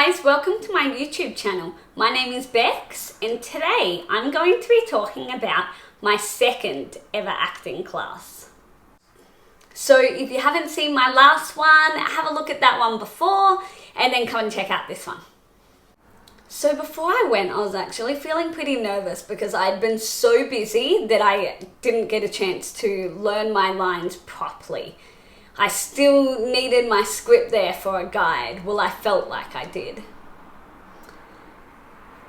guys, welcome to my YouTube channel. My name is Bex and today I'm going to be talking about my second ever acting class. So if you haven't seen my last one, have a look at that one before and then come and check out this one. So before I went, I was actually feeling pretty nervous because I'd been so busy that I didn't get a chance to learn my lines properly. I still needed my script there for a guide. Well, I felt like I did.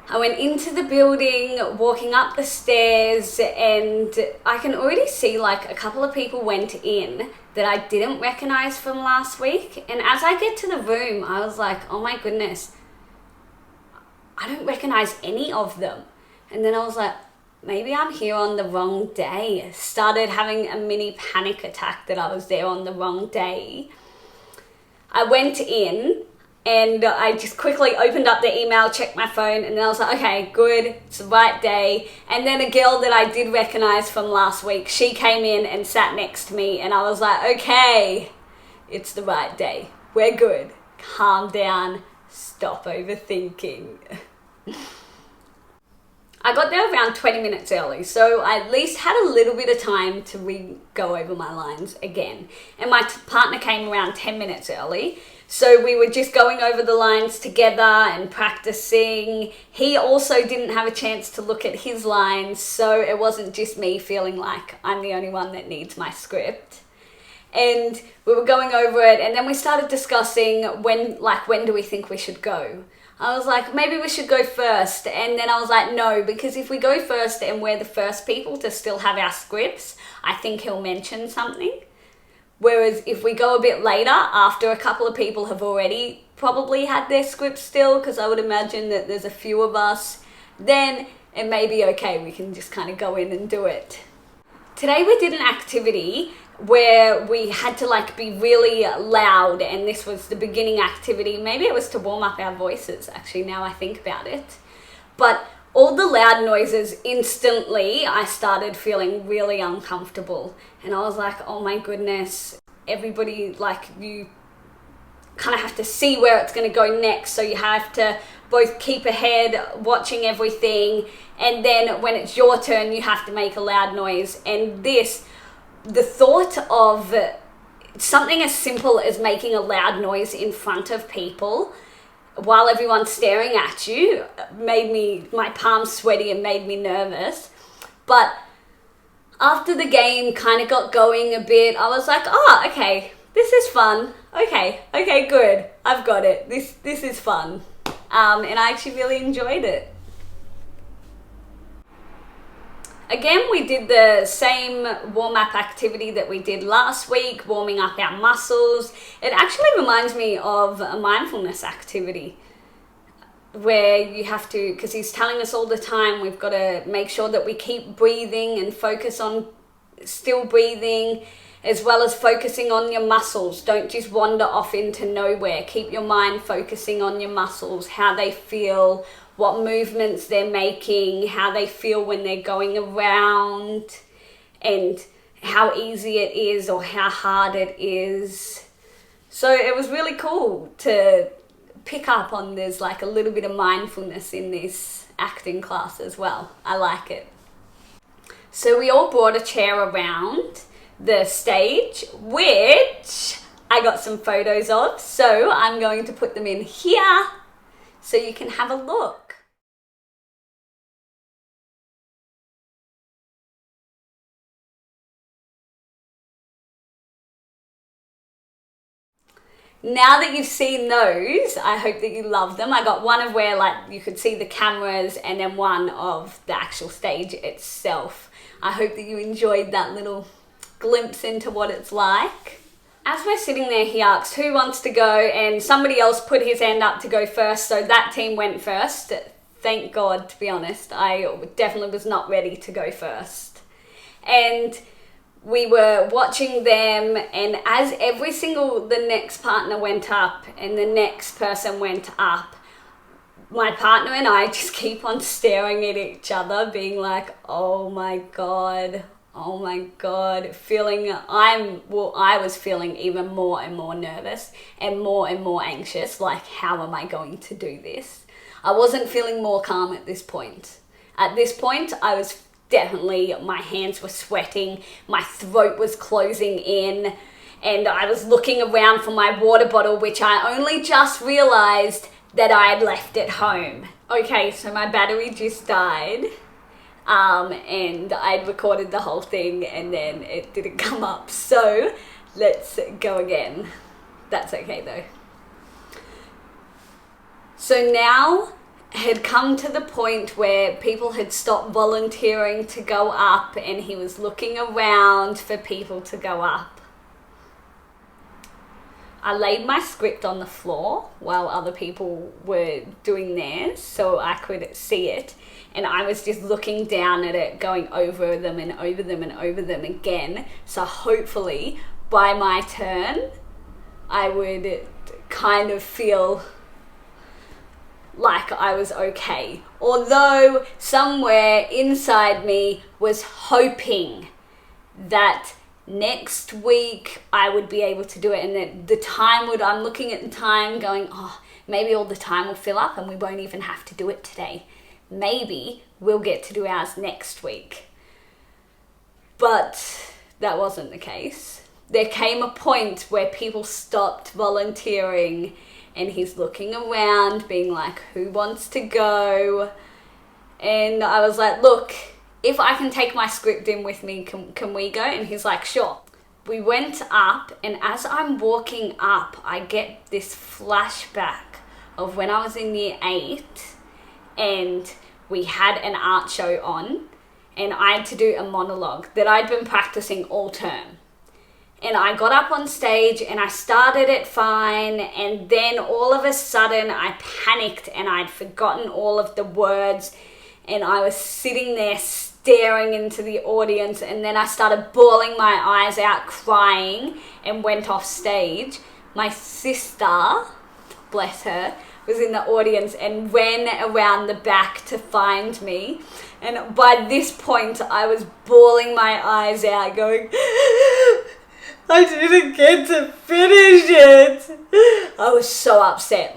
I went into the building, walking up the stairs, and I can already see like a couple of people went in that I didn't recognize from last week. And as I get to the room, I was like, oh my goodness, I don't recognize any of them. And then I was like, maybe I'm here on the wrong day. Started having a mini panic attack that I was there on the wrong day. I went in and I just quickly opened up the email, checked my phone, and then I was like, okay, good, it's the right day. And then a girl that I did recognize from last week, she came in and sat next to me and I was like, okay, it's the right day. We're good. Calm down. Stop overthinking. I got there around 20 minutes early, so I at least had a little bit of time to go over my lines again. And my partner came around 10 minutes early, so we were just going over the lines together and practicing. He also didn't have a chance to look at his lines, so it wasn't just me feeling like I'm the only one that needs my script. And we were going over it, and then we started discussing when do we think we should go? I was like, maybe we should go first. And then I was like, no, because if we go first and we're the first people to still have our scripts, I think he'll mention something. Whereas if we go a bit later, after a couple of people have already probably had their scripts still, because I would imagine that there's a few of us, then it may be okay. We can just kind of go in and do it. Today we did an activity where we had to like be really loud, and this was the beginning activity. Maybe it was to warm up our voices, actually, now I think about it. But all the loud noises, instantly I started feeling really uncomfortable, and I was like, oh my goodness, everybody, like, you kind of have to see where it's going to go next, so you have to both keep ahead, watching everything, and then when it's your turn you have to make a loud noise. And the thought of something as simple as making a loud noise in front of people while everyone's staring at you made my palms sweaty and made me nervous. But after the game kind of got going a bit, I was like, oh, okay, this is fun. Okay, good. I've got it. This is fun. And I actually really enjoyed it. Again, we did the same warm-up activity that we did last week, warming up our muscles. It actually reminds me of a mindfulness activity where you have to, because he's telling us all the time, we've got to make sure that we keep breathing and focus on still breathing, as well as focusing on your muscles. Don't just wander off into nowhere. Keep your mind focusing on your muscles, how they feel, what movements they're making, how they feel when they're going around, and how easy it is or how hard it is. So it was really cool to pick up on there's like a little bit of mindfulness in this acting class as well. I like it. So we all brought a chair around the stage, which I got some photos of, so I'm going to put them in here so you can have a look. Now that you've seen those, I hope that you love them. I got one of where like you could see the cameras, and then one of the actual stage itself. I hope that you enjoyed that little glimpse into what it's like. As we're sitting there, he asked who wants to go, and somebody else put his hand up to go first, so that team went first. Thank God, to be honest. I definitely was not ready to go first. And we were watching them, and as the next partner went up and the next person went up, my partner and I just keep on staring at each other, being like, oh my God, oh my God, I was feeling even more and more nervous and more anxious. Like, how am I going to do this? I wasn't feeling more calm at this point. At this point, I was definitely, my hands were sweating, my throat was closing in, and I was looking around for my water bottle, which I only just realized that I had left at home. Okay, so my battery just died. And I'd recorded the whole thing and then it didn't come up. So let's go again. That's okay though. So now had come to the point where people had stopped volunteering to go up and he was looking around for people to go up. I laid my script on the floor while other people were doing theirs so I could see it. And I was just looking down at it, going over them and over them and over them again. So hopefully by my turn, I would kind of feel like I was okay. Although somewhere inside me was hoping that next week I would be able to do it, and that the time would, I'm looking at the time going, oh, maybe all the time will fill up and we won't even have to do it today. Maybe we'll get to do ours next week. But that wasn't the case. There came a point where people stopped volunteering and he's looking around being like, who wants to go? And I was like, look, if I can take my script in with me, can we go? And he's like, sure. We went up, and as I'm walking up, I get this flashback of when I was in year 8 and we had an art show on and I had to do a monologue that I'd been practicing all term. And I got up on stage and I started it fine, and then all of a sudden I panicked and I'd forgotten all of the words, and I was sitting there staring into the audience, and then I started bawling my eyes out, crying, and went off stage. My sister, bless her, was in the audience and ran around the back to find me. And by this point, I was bawling my eyes out, going, I didn't get to finish it. I was so upset,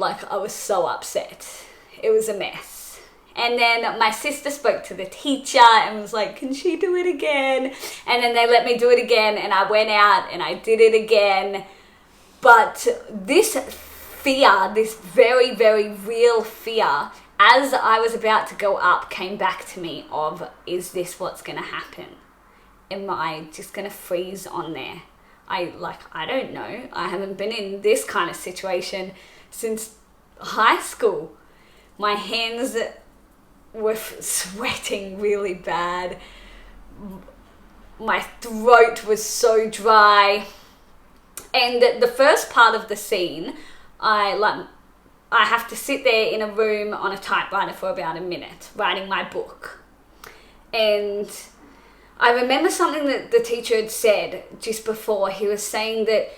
It was a mess. And then my sister spoke to the teacher and was like, can she do it again? And then they let me do it again, and I went out and I did it again. But this fear, this very, very real fear, as I was about to go up, came back to me of, is this what's going to happen? Am I just going to freeze on there? I don't know. I haven't been in this kind of situation since high school. My hands were sweating really bad. My throat was so dry. And the first part of the scene, I have to sit there in a room on a typewriter for about a minute, writing my book. And I remember something that the teacher had said just before. He was saying that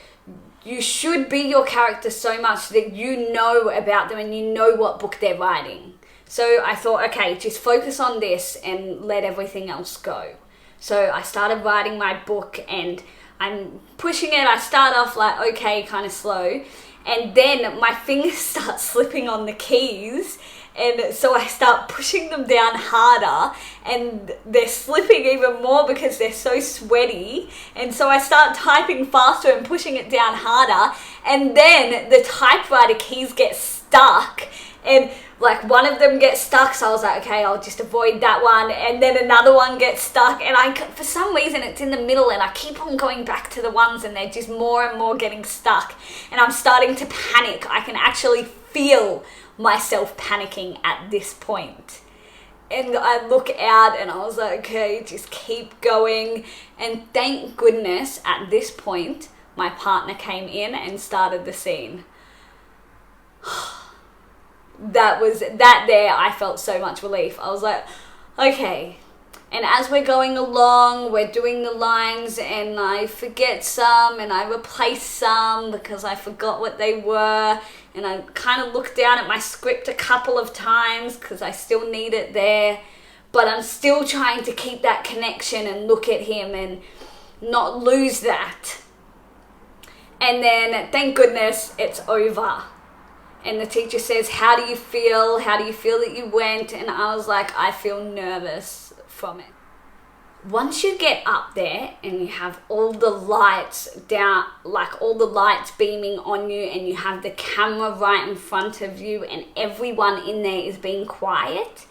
you should be your character so much that you know about them and you know what book they're writing. So I thought, okay, just focus on this and let everything else go. So I started writing my book and I'm pushing it. I start off like, okay, kind of slow. And then my fingers start slipping on the keys. And so I start pushing them down harder, and they're slipping even more because they're so sweaty. And so I start typing faster and pushing it down harder. And then the typewriter keys get stuck, and like one of them gets stuck. So I was like, okay, I'll just avoid that one. And then another one gets stuck, and for some reason it's in the middle, and I keep on going back to the ones, and they're just more and more getting stuck. And I'm starting to panic. I can actually feel myself panicking at this point. And I look out and I was like, okay, just keep going. And thank goodness at this point my partner came in and started the scene. I felt so much relief. I was like, okay. And as we're going along, we're doing the lines, and I forget some and I replace some because I forgot what they were. And I kind of looked down at my script a couple of times because I still need it there. but I'm still trying to keep that connection and look at him and not lose that. And then, thank goodness, it's over. And the teacher says, how do you feel? How do you feel that you went? And I was like, I feel nervous from it. Once you get up there and you have all the lights down, like all the lights beaming on you, and you have the camera right in front of you, and everyone in there is being quiet,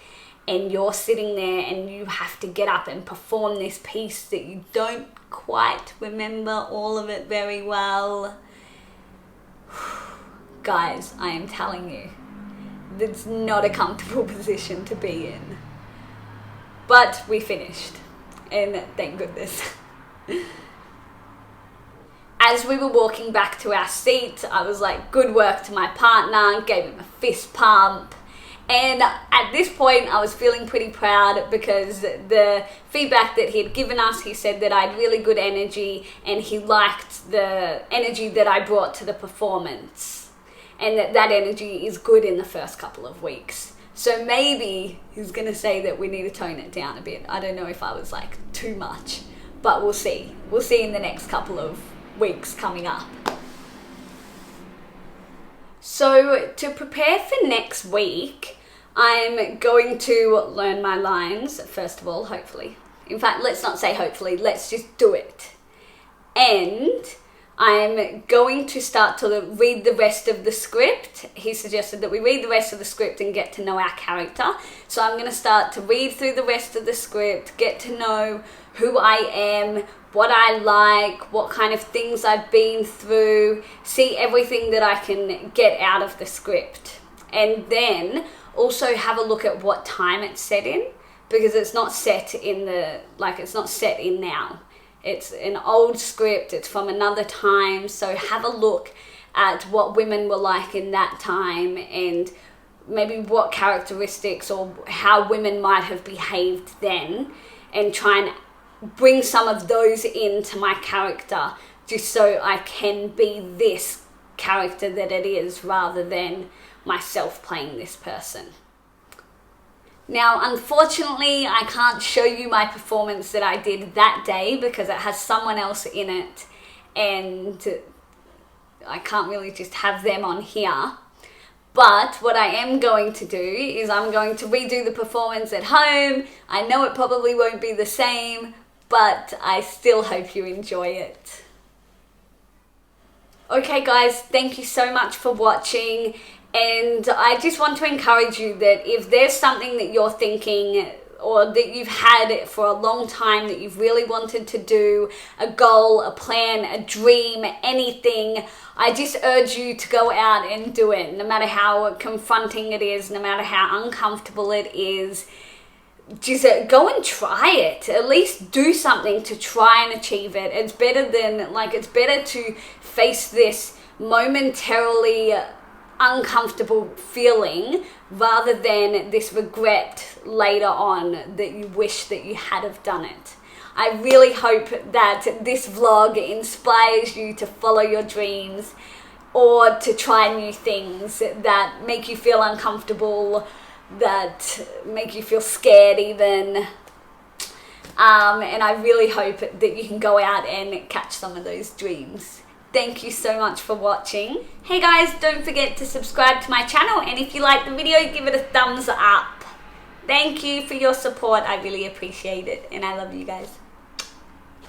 and you're sitting there and you have to get up and perform this piece that you don't quite remember all of it very well. Guys, I am telling you, it's not a comfortable position to be in. But we finished, and thank goodness. As we were walking back to our seat, I was like, good work to my partner, gave him a fist pump. And at this point, I was feeling pretty proud because the feedback that he had given us, he said that I had really good energy and he liked the energy that I brought to the performance. And that energy is good in the first couple of weeks. So maybe he's going to say that we need to tone it down a bit. I don't know if I was like too much, but we'll see. We'll see in the next couple of weeks coming up. So to prepare for next week, I'm going to learn my lines, first of all, hopefully. In fact, let's not say hopefully, let's just do it. And I'm going to start to read the rest of the script. He suggested that we read the rest of the script and get to know our character. So I'm going to start to read through the rest of the script, get to know who I am, what I like, what kind of things I've been through, see everything that I can get out of the script. And then also have a look at what time it's set in, because it's not set in it's not set in now. It's an old script, it's from another time, so have a look at what women were like in that time and maybe what characteristics or how women might have behaved then, and try and bring some of those into my character just so I can be this character that it is rather than myself playing this person. Now, unfortunately, I can't show you my performance that I did that day because it has someone else in it and I can't really just have them on here. But what I am going to do is I'm going to redo the performance at home. I know it probably won't be the same, but I still hope you enjoy it. Okay guys, thank you so much for watching. And I just want to encourage you that if there's something that you're thinking or that you've had for a long time that you've really wanted to do, a goal, a plan, a dream, anything, I just urge you to go out and do it, no matter how confronting it is, no matter how uncomfortable it is. Just go and try it. At least do something to try and achieve it. It's better to face this momentarily uncomfortable feeling rather than this regret later on that you wish that you had have done it. I really hope that this vlog inspires you to follow your dreams or to try new things that make you feel uncomfortable, that make you feel scared even. And I really hope that you can go out and catch some of those dreams. Thank you so much for watching. Hey guys, don't forget to subscribe to my channel, and if you like the video, give it a thumbs up. Thank you for your support. I really appreciate it, and I love you guys.